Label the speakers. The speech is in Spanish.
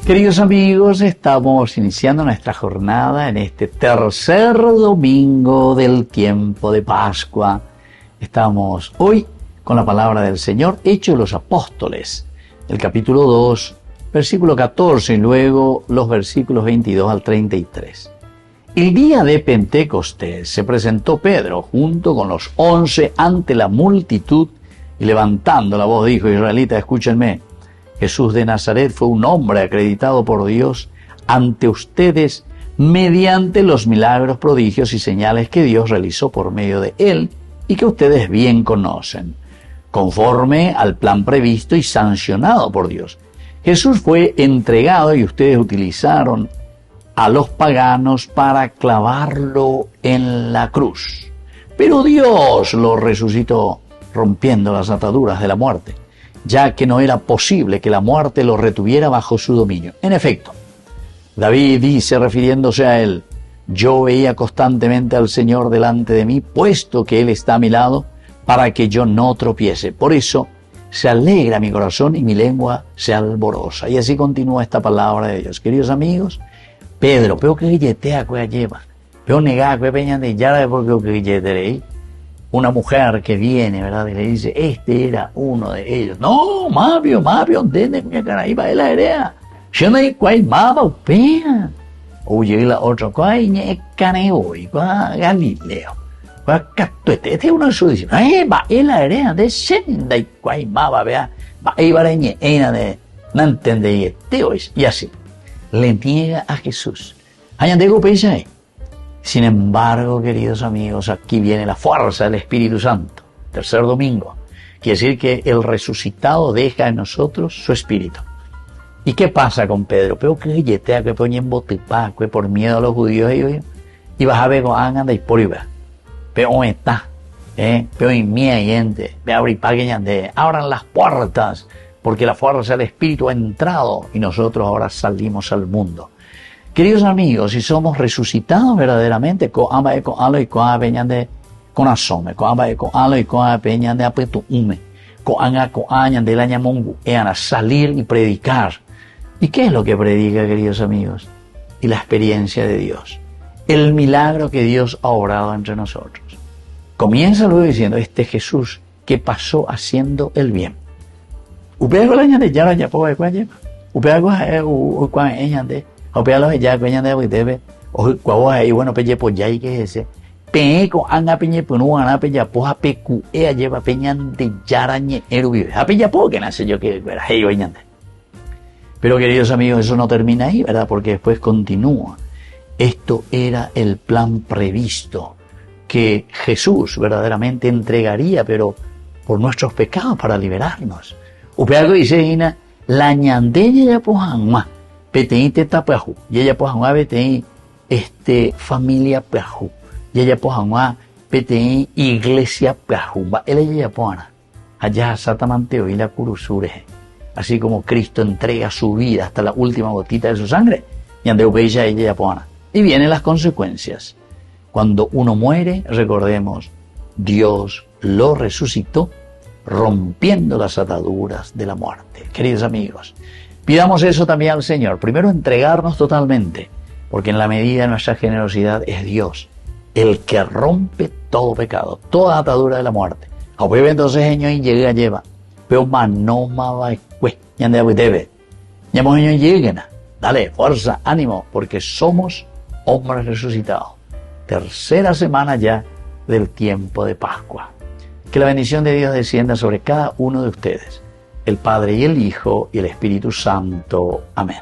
Speaker 1: Queridos amigos, estamos iniciando nuestra jornada en este tercer domingo del tiempo de Pascua. Estamos hoy con la palabra del Señor, Hechos de los Apóstoles, el capítulo 2, versículo 14 y luego los versículos 22 al 33. El día de Pentecostés se presentó Pedro junto con los 11 ante la multitud y levantando la voz dijo: Israelitas, escúchenme. Jesús de Nazaret fue un hombre acreditado por Dios ante ustedes mediante los milagros, prodigios y señales que Dios realizó por medio de él y que ustedes bien conocen, conforme al plan previsto y sancionado por Dios. Jesús fue entregado y ustedes utilizaron a los paganos para clavarlo en la cruz. Pero Dios lo resucitó, rompiendo las ataduras de la muerte, ya que no era posible que la muerte lo retuviera bajo su dominio. En efecto, David dice, refiriéndose a él: yo veía constantemente al Señor delante de mí, puesto que Él está a mi lado, para que yo no tropiece. Por eso se alegra mi corazón y mi lengua se alboroza. Y así continúa esta palabra de Dios. Queridos amigos, Pedro, pero que guilletea que lleva, pero negar que peñan de ya porque guilleterei. Una mujer que viene, ¿verdad? Y le dice, este era uno de ellos. No, Mapio, ¿entiendes? Mi cara, iba a la herea. Yo no hay cual mapa, upea. Oye, la otra, cual es caneo, y cual Galileo. Cual catuete. Este es uno de sus discípulos. Va, la herea de senda y cual mapa, vea. Va, iba a ena de, no entiende, este hoy. Y así, le niega a Jesús. Añandego pecha ahí. Sin embargo, queridos amigos, aquí viene la fuerza del Espíritu Santo. Tercer domingo. Quiere decir que el resucitado deja en nosotros su espíritu. ¿Y qué pasa con Pedro? Pero que yetea, que pone en botipá, que por miedo a los judíos ellos, y vas a ver con anda y por iba. Pero ¿dónde está? Pero en mi gente, ve a abrir páginas de abran las puertas, porque la fuerza del Espíritu ha entrado y nosotros ahora salimos al mundo. Queridos amigos, si somos resucitados verdaderamente, con alo y con peñan de con asome, con alo y con peñan de apetume, con añan de la ñamongu, a salir y predicar. ¿Y qué es lo que predica, queridos amigos? Y la experiencia de Dios, el milagro que Dios ha obrado entre nosotros. Comienza luego diciendo, este Jesús que pasó haciendo el bien. Upea con la ñan de ya la ñapo de cuáñe, upea con cuáñan de los ya peñan de debe o cuavo ahí bueno pelle pues ya y que ese pe con anga peñe pues no ana peña pues a pecu lleva peñan de yarañe eru vive a peña po que nace yo que era hey oñande. Pero queridos amigos, eso no termina ahí, ¿verdad? Porque después continúa. Esto era el plan previsto que Jesús verdaderamente entregaría, pero por nuestros pecados para liberarnos. Upeago dice Ina la ñandella ya pues más PTI teta peaju, y ella pues a PTI familia peaju, y ella pues a PTI iglesia peaju, él ella pues allá satamanteo y la curusure, así como Cristo entrega su vida hasta la última gotita de su sangre, y ande upeya ella pues y vienen las consecuencias. Cuando uno muere, recordemos, Dios lo resucitó, rompiendo las ataduras de la muerte. Queridos amigos, pidamos eso también al Señor. Primero, entregarnos totalmente, porque en la medida de nuestra generosidad es Dios el que rompe todo pecado, toda atadura de la muerte. Aunque entonces Señor y llega lleva, pero manoma va escue, ya debe. Ya Señor lleguen, dale fuerza, ánimo, porque somos hombres resucitados. Tercera semana ya del tiempo de Pascua. Que la bendición de Dios descienda sobre cada uno de ustedes, el Padre y el Hijo y el Espíritu Santo. Amén.